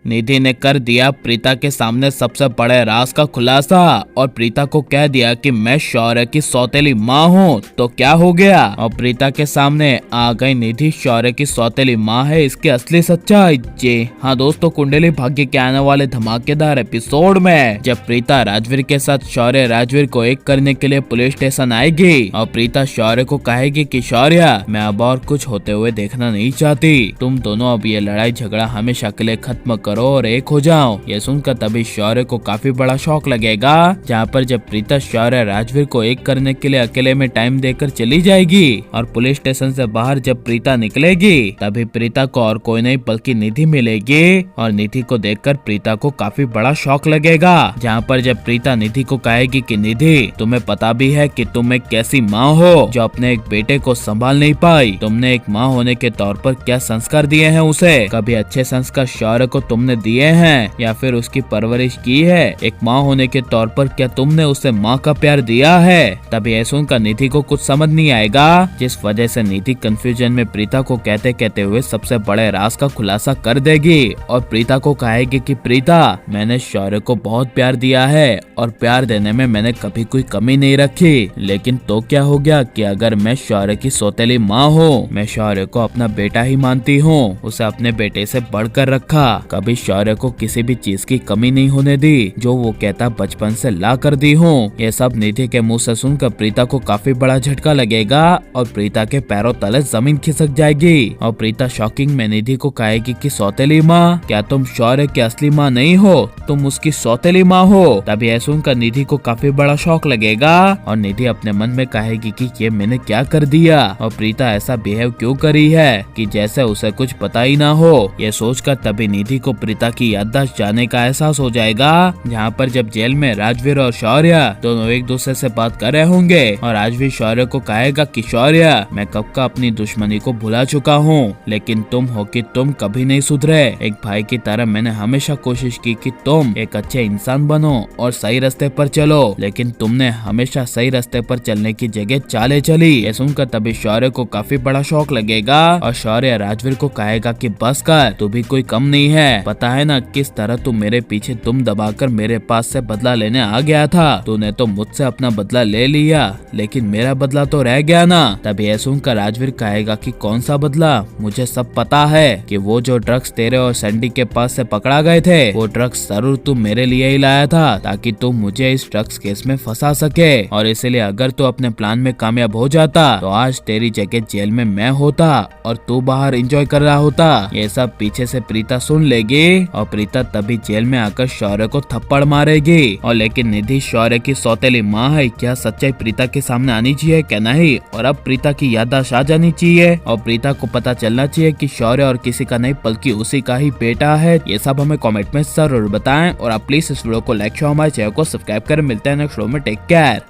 निधि ने कर दिया प्रीता के सामने सबसे बड़े राज का खुलासा और प्रीता को कह दिया कि मैं शौर्य की सौतेली माँ हूँ। तो क्या हो गया? और प्रीता के सामने आ गई निधि शौर्य की सौतेली माँ है इसकी असली सच्चाई। जी हाँ दोस्तों, कुंडली भाग्य के आने वाले धमाकेदार एपिसोड में जब प्रीता राजवीर के साथ शौर्य राजवीर को एक करने के लिए पुलिस स्टेशन आएगी और प्रीता शौर्य को कहेगी कि शौर्य, मैं अब और कुछ होते हुए देखना नहीं चाहती, तुम दोनों अब ये लड़ाई झगड़ा हमेशा के लिए खत्म करो और एक हो जाओ। ये सुनकर तभी शौर्य को काफी बड़ा शौक लगेगा, जहाँ पर जब प्रीता शौर्य राजवीर को एक करने के लिए अकेले में टाइम देकर चली जाएगी और पुलिस स्टेशन से बाहर जब प्रीता निकलेगी तभी प्रीता को और कोई नहीं बल्कि निधि मिलेगी और निधि को देखकर प्रीता को काफी बड़ा शौक लगेगा, जहाँ पर जब प्रीता निधि को कहेगी कि निधि, तुम्हें पता भी है कि तुम एक कैसी माँ हो जो अपने एक बेटे को संभाल नहीं पाई। तुमने एक माँ होने के तौर पर क्या संस्कार दिए हैं उसे? कभी अच्छे संस्कार शौर्य को तुमने दिए हैं या फिर उसकी परवरिश की है? एक माँ होने के तौर पर क्या तुमने उसे माँ का प्यार दिया है? तभी ऐसा उनका निधि को कुछ समझ नहीं आएगा, जिस वजह से निधि कंफ्यूजन में प्रीता को कहते कहते हुए सबसे बड़े राज का खुलासा कर देगी और प्रीता को कहेगी कि प्रीता, मैंने शौर्य को बहुत प्यार दिया है और प्यार देने में मैंने कभी कोई कमी नहीं रखी, लेकिन तो क्या हो गया कि अगर मैं शौर्य की सौतेली माँ हूँ, मैं शौर्य को अपना बेटा ही मानती हूँ, उसे अपने बेटे से बढ़कर रखा, कभी शौर्य को किसी भी चीज की कमी नहीं होने दी जो वो कहता बचपन से ला कर दी हूँ। ये सब निधि के मुंह से सुनकर प्रीता को काफी बड़ा झटका लगेगा और प्रीता के पैरों तले जमीन खिसक जाएगी और प्रीता शॉकिंग में निधि को कहेगी कि सौतेली माँ, क्या तुम शौर्य की असली माँ नहीं हो, तुम उसकी सौतेली माँ हो। तभी ऐसा सुनकर निधि को काफी बड़ा शौक लगेगा और निधि अपने मन में कहेगी कि ये मैंने क्या कर दिया और प्रीता ऐसा बिहेव क्यों करी है कि जैसे उसे कुछ पता ही ना हो। ये सोचकर तभी निधि को प्रीता की याददाश्त जाने का एहसास हो जाएगा, जहाँ पर जब जेल में राजवीर और शौर्य दोनों एक दूसरे से बात कर रहे होंगे और राजवीर शौर्य को कहेगा कि शौर्य, मैं कब का अपनी दुश्मनी को भुला चुका हूँ, लेकिन तुम हो कि तुम कभी नहीं सुधरे। एक भाई की तरह मैंने हमेशा कोशिश की कि तुम एक अच्छे इंसान बनो और सही रास्ते पर चलो, लेकिन तुमने हमेशा सही रास्ते पर चलने की जगह चाले चली। ये सुनकर तभी शौर्य को काफी बड़ा शौक लगेगा और शौर्य राजवीर को कहेगा कि बस कर, तू भी कोई कम नहीं है, पता है ना किस तरह तू मेरे पीछे दुम दबाकर मेरे पास से बदला लेने आ गया था। तूने तो मुझसे अपना बदला ले लिया, लेकिन मेरा बदला तो रह गया ना। तभी ये सुनकर राजवीर कहेगा कि कौन सा बदला? मुझे सब पता है कि वो जो ड्रग्स तेरे और सैंडी के पास से पकड़ा गए थे, वो ड्रग्स जरूर तू मेरे लिए ही लाया था ताकि तू मुझे इस ड्रग्स केस में फंसा सके, और इसलिए अगर तू अपने प्लान में कामयाब हो जाता तो आज तेरी जगह जेल में मैं होता और तू बाहर एंजॉय कर रहा होता। ये सब पीछे से प्रीता सुन लेगी और प्रीता तभी जेल में आकर शौर्य को थप्पड़ मारेगी। और लेकिन निधि शौर्य की सौतेली माँ है, क्या सच्चाई प्रीता के सामने आनी चाहिए क्या नहीं? और अब प्रीता की याददाश्त आ जानी चाहिए और प्रीता को पता चलना चाहिए कि शौर्य और किसी का नहीं बल्कि उसी का ही बेटा है। ये सब हमें कमेंट में जरूर बताएं और आप प्लीज इस वीडियो को लाइक, शेयर, हमारे चैनल को सब्सक्राइब कर। मिलते हैं नेक्स्ट वीडियो में। Take care.